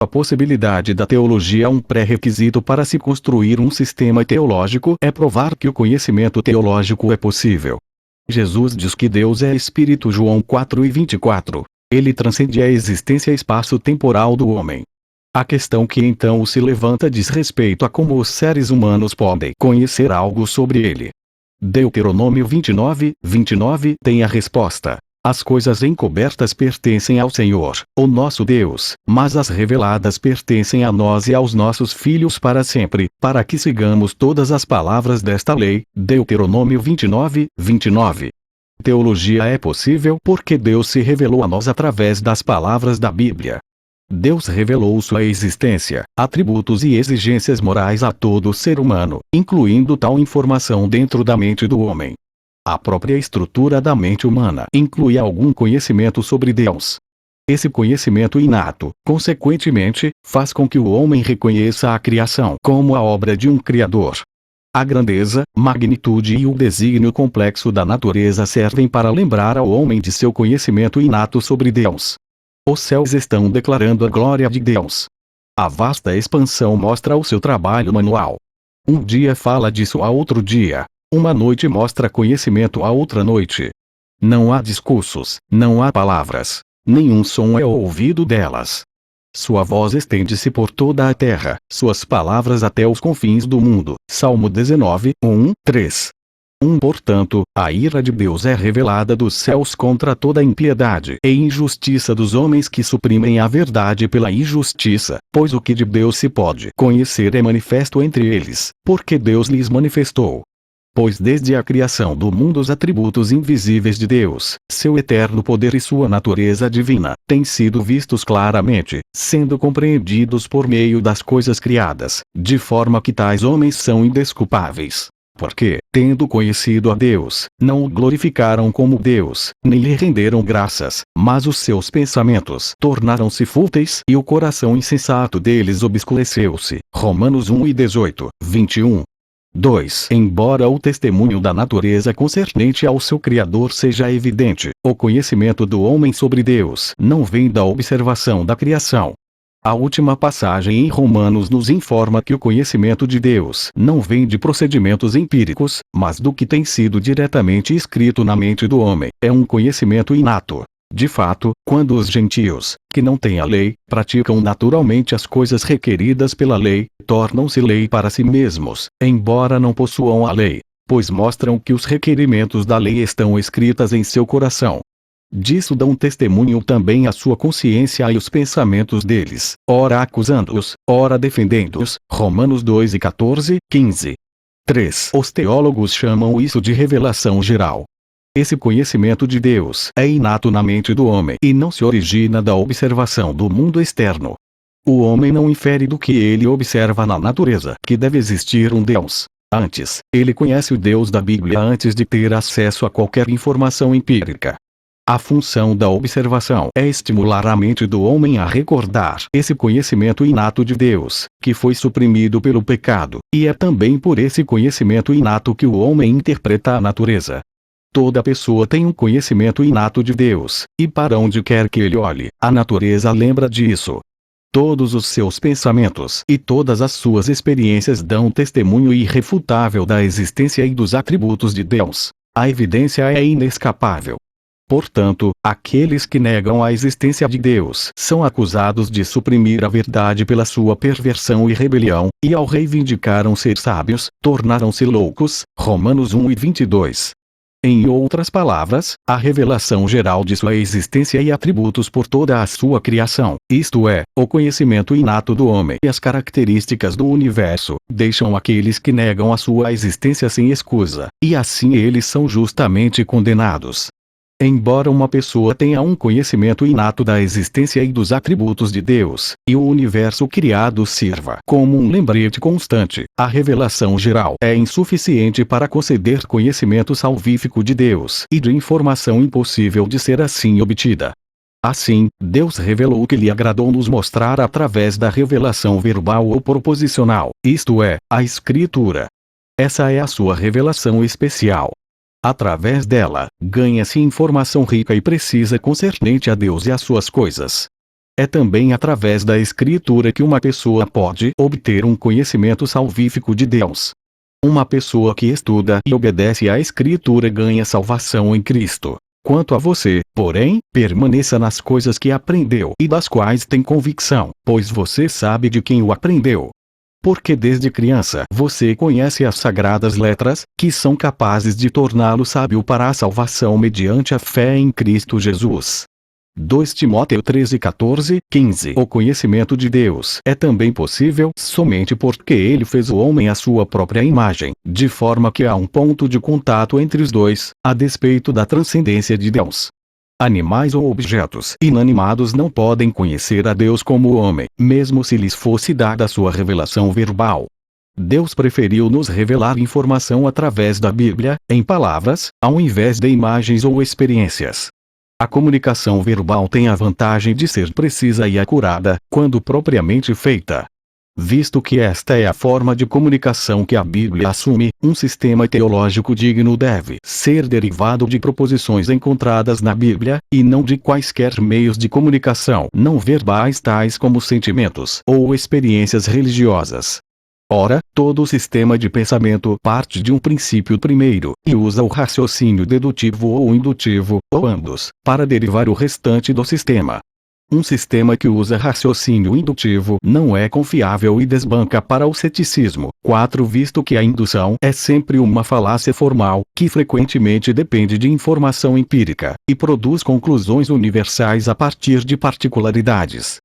A possibilidade da teologia. Um pré-requisito para se construir um sistema teológico é provar que o conhecimento teológico é possível. Jesus diz que Deus é Espírito. João 4:24. Ele transcende a existência espaço-temporal do homem. A questão que então se levanta diz respeito a como os seres humanos podem conhecer algo sobre ele. Deuteronômio 29:29 tem a resposta. As coisas encobertas pertencem ao Senhor, o nosso Deus, mas as reveladas pertencem a nós e aos nossos filhos para sempre, para que sigamos todas as palavras desta lei. Deuteronômio 29:29. Teologia é possível porque Deus se revelou a nós através das palavras da Bíblia. Deus revelou sua existência, atributos e exigências morais a todo ser humano, incluindo tal informação dentro da mente do homem. A própria estrutura da mente humana inclui algum conhecimento sobre Deus. Esse conhecimento inato, consequentemente, faz com que o homem reconheça a criação como a obra de um Criador. A grandeza, magnitude e o desígnio complexo da natureza servem para lembrar ao homem de seu conhecimento inato sobre Deus. Os céus estão declarando a glória de Deus. A vasta expansão mostra o seu trabalho manual. Um dia fala disso a outro dia. Uma noite mostra conhecimento a outra noite. Não há discursos, não há palavras. Nenhum som é ouvido delas. Sua voz estende-se por toda a terra, suas palavras até os confins do mundo. Salmo 19:1-3. Portanto, a ira de Deus é revelada dos céus contra toda a impiedade e injustiça dos homens que suprimem a verdade pela injustiça, pois o que de Deus se pode conhecer é manifesto entre eles, porque Deus lhes manifestou. Pois desde a criação do mundo os atributos invisíveis de Deus, seu eterno poder e sua natureza divina, têm sido vistos claramente, sendo compreendidos por meio das coisas criadas, de forma que tais homens são indesculpáveis. Porque, tendo conhecido a Deus, não o glorificaram como Deus, nem lhe renderam graças, mas os seus pensamentos tornaram-se fúteis e o coração insensato deles obscureceu-se. Romanos 1:18, 21. 2. Embora o testemunho da natureza concernente ao seu Criador seja evidente, o conhecimento do homem sobre Deus não vem da observação da criação. A última passagem em Romanos nos informa que o conhecimento de Deus não vem de procedimentos empíricos, mas do que tem sido diretamente escrito na mente do homem. É um conhecimento inato. De fato, quando os gentios, que não têm a lei, praticam naturalmente as coisas requeridas pela lei, tornam-se lei para si mesmos, embora não possuam a lei, pois mostram que os requerimentos da lei estão escritas em seu coração. Disso dão testemunho também a sua consciência e os pensamentos deles, ora acusando-os, ora defendendo-os. Romanos 2:14, 15. 3. Os teólogos chamam isso de revelação geral. Esse conhecimento de Deus é inato na mente do homem e não se origina da observação do mundo externo. O homem não infere do que ele observa na natureza que deve existir um Deus. Antes, ele conhece o Deus da Bíblia antes de ter acesso a qualquer informação empírica. A função da observação é estimular a mente do homem a recordar esse conhecimento inato de Deus, que foi suprimido pelo pecado, e é também por esse conhecimento inato que o homem interpreta a natureza. Toda pessoa tem um conhecimento inato de Deus, e para onde quer que ele olhe, a natureza lembra disso. Todos os seus pensamentos e todas as suas experiências dão testemunho irrefutável da existência e dos atributos de Deus. A evidência é inescapável. Portanto, aqueles que negam a existência de Deus são acusados de suprimir a verdade pela sua perversão e rebelião, e ao reivindicaram ser sábios, tornaram-se loucos. Romanos 1:22. Em outras palavras, a revelação geral de sua existência e atributos por toda a sua criação, isto é, o conhecimento inato do homem e as características do universo, deixam aqueles que negam a sua existência sem escusa, e assim eles são justamente condenados. Embora uma pessoa tenha um conhecimento inato da existência e dos atributos de Deus, e o universo criado sirva como um lembrete constante, a revelação geral é insuficiente para conceder conhecimento salvífico de Deus e de informação impossível de ser assim obtida. Assim, Deus revelou o que lhe agradou nos mostrar através da revelação verbal ou proposicional, isto é, a Escritura. Essa é a sua revelação especial. Através dela, ganha-se informação rica e precisa concernente a Deus e às suas coisas. É também através da Escritura que uma pessoa pode obter um conhecimento salvífico de Deus. Uma pessoa que estuda e obedece à Escritura ganha salvação em Cristo. Quanto a você, porém, permaneça nas coisas que aprendeu e das quais tem convicção, pois você sabe de quem o aprendeu. Porque desde criança você conhece as sagradas letras, que são capazes de torná-lo sábio para a salvação mediante a fé em Cristo Jesus. 2 Timóteo 13:14-15 O conhecimento de Deus é também possível somente porque Ele fez o homem à sua própria imagem, de forma que há um ponto de contato entre os dois, a despeito da transcendência de Deus. Animais ou objetos inanimados não podem conhecer a Deus como o homem, mesmo se lhes fosse dada a sua revelação verbal. Deus preferiu nos revelar informação através da Bíblia, em palavras, ao invés de imagens ou experiências. A comunicação verbal tem a vantagem de ser precisa e acurada, quando propriamente feita. Visto que esta é a forma de comunicação que a Bíblia assume, um sistema teológico digno deve ser derivado de proposições encontradas na Bíblia, e não de quaisquer meios de comunicação não verbais tais como sentimentos ou experiências religiosas. Ora, todo sistema de pensamento parte de um princípio primeiro, e usa o raciocínio dedutivo ou indutivo, ou ambos, para derivar o restante do sistema. Um sistema que usa raciocínio indutivo não é confiável e desbanca para o ceticismo. 4 Visto que a indução é sempre uma falácia formal, que frequentemente depende de informação empírica, e produz conclusões universais a partir de particularidades.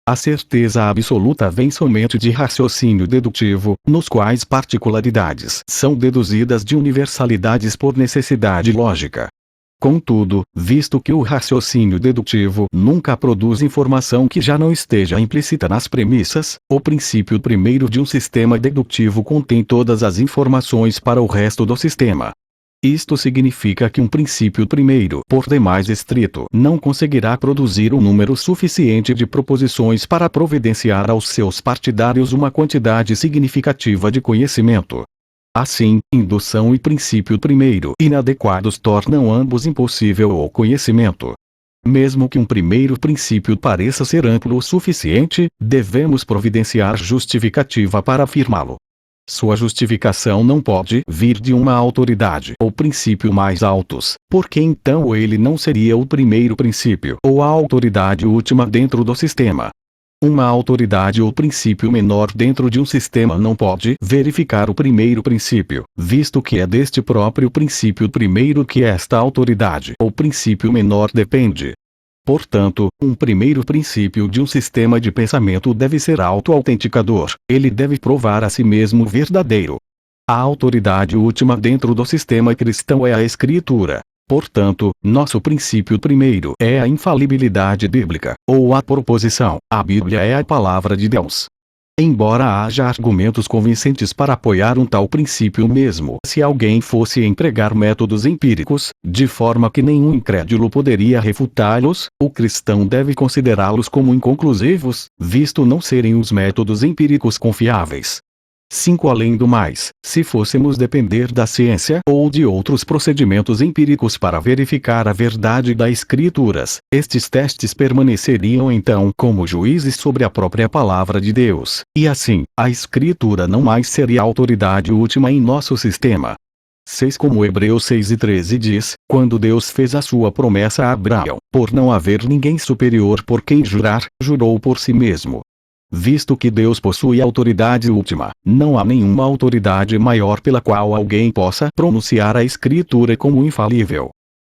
A certeza absoluta vem somente de raciocínio dedutivo, nos quais particularidades são deduzidas de universalidades por necessidade lógica. Contudo, visto que o raciocínio dedutivo nunca produz informação que já não esteja implícita nas premissas, o princípio primeiro de um sistema dedutivo contém todas as informações para o resto do sistema. Isto significa que um princípio primeiro, por demais estrito, não conseguirá produzir um número suficiente de proposições para providenciar aos seus partidários uma quantidade significativa de conhecimento. Assim, indução e princípio primeiro inadequados tornam ambos impossível o conhecimento. Mesmo que um primeiro princípio pareça ser amplo o suficiente, devemos providenciar justificativa para afirmá-lo. Sua justificação não pode vir de uma autoridade ou princípio mais altos, porque então ele não seria o primeiro princípio ou a autoridade última dentro do sistema. Uma autoridade ou princípio menor dentro de um sistema não pode verificar o primeiro princípio, visto que é deste próprio princípio primeiro que esta autoridade ou princípio menor depende. Portanto, um primeiro princípio de um sistema de pensamento deve ser auto-autenticador, ele deve provar a si mesmo verdadeiro. A autoridade última dentro do sistema cristão é a Escritura. Portanto, nosso princípio primeiro é a infalibilidade bíblica, ou a proposição, a Bíblia é a palavra de Deus. Embora haja argumentos convincentes para apoiar um tal princípio mesmo se alguém fosse empregar métodos empíricos, de forma que nenhum incrédulo poderia refutá-los, o cristão deve considerá-los como inconclusivos, visto não serem os métodos empíricos confiáveis. 5 Além do mais, se fôssemos depender da ciência ou de outros procedimentos empíricos para verificar a verdade das Escrituras, estes testes permaneceriam então como juízes sobre a própria palavra de Deus, e assim, a Escritura não mais seria a autoridade última em nosso sistema. 6 Como Hebreus 6:13 diz, quando Deus fez a sua promessa a Abraão, por não haver ninguém superior por quem jurar, jurou por si mesmo. Visto que Deus possui autoridade última, não há nenhuma autoridade maior pela qual alguém possa pronunciar a Escritura como infalível.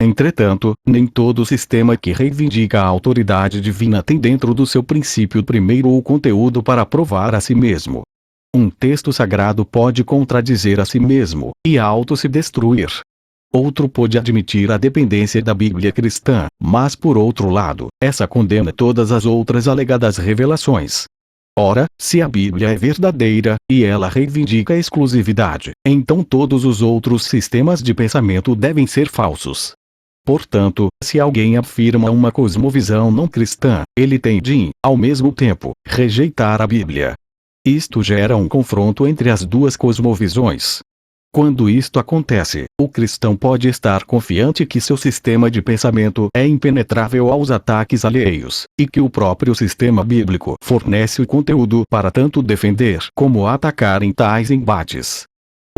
Entretanto, nem todo sistema que reivindica a autoridade divina tem dentro do seu princípio primeiro o conteúdo para provar a si mesmo. Um texto sagrado pode contradizer a si mesmo, e auto-se destruir. Outro pode admitir a dependência da Bíblia cristã, mas por outro lado, essa condena todas as outras alegadas revelações. Ora, se a Bíblia é verdadeira, e ela reivindica a exclusividade, então todos os outros sistemas de pensamento devem ser falsos. Portanto, se alguém afirma uma cosmovisão não cristã, ele tem de, ao mesmo tempo, rejeitar a Bíblia. Isto gera um confronto entre as duas cosmovisões. Quando isto acontece, o cristão pode estar confiante que seu sistema de pensamento é impenetrável aos ataques alheios, e que o próprio sistema bíblico fornece o conteúdo para tanto defender como atacar em tais embates.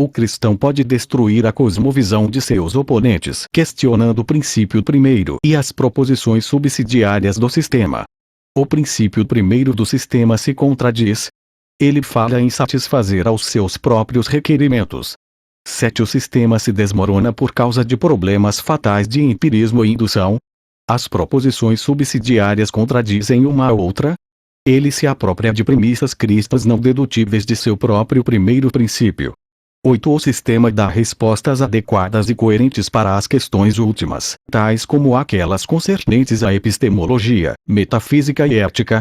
O cristão pode destruir a cosmovisão de seus oponentes questionando o princípio primeiro e as proposições subsidiárias do sistema. O princípio primeiro do sistema se contradiz. Ele falha em satisfazer aos seus próprios requerimentos. 7. O sistema se desmorona por causa de problemas fatais de empirismo e indução. As proposições subsidiárias contradizem uma a outra. Ele se apropria de premissas crispas não dedutíveis de seu próprio primeiro princípio. 8. O sistema dá respostas adequadas e coerentes para as questões últimas, tais como aquelas concernentes à epistemologia, metafísica e ética.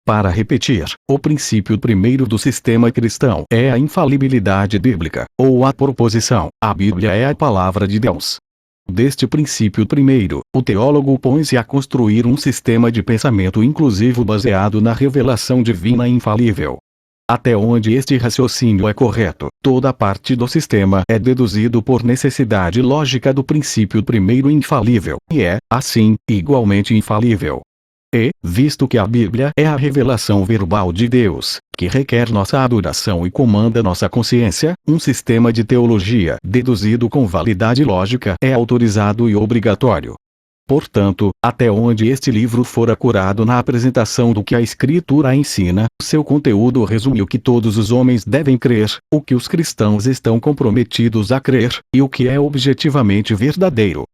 Para repetir, o princípio primeiro do sistema cristão é a infalibilidade bíblica, ou a proposição: a Bíblia é a palavra de Deus. Deste princípio primeiro, o teólogo põe-se a construir um sistema de pensamento inclusivo baseado na revelação divina infalível. Até onde este raciocínio é correto, toda parte do sistema é deduzido por necessidade lógica do princípio primeiro infalível, e é, assim, igualmente infalível. E, visto que a Bíblia é a revelação verbal de Deus, que requer nossa adoração e comanda nossa consciência, um sistema de teologia deduzido com validade lógica é autorizado e obrigatório. Portanto, até onde este livro for acurado na apresentação do que a Escritura ensina, seu conteúdo resume o que todos os homens devem crer, o que os cristãos estão comprometidos a crer, e o que é objetivamente verdadeiro.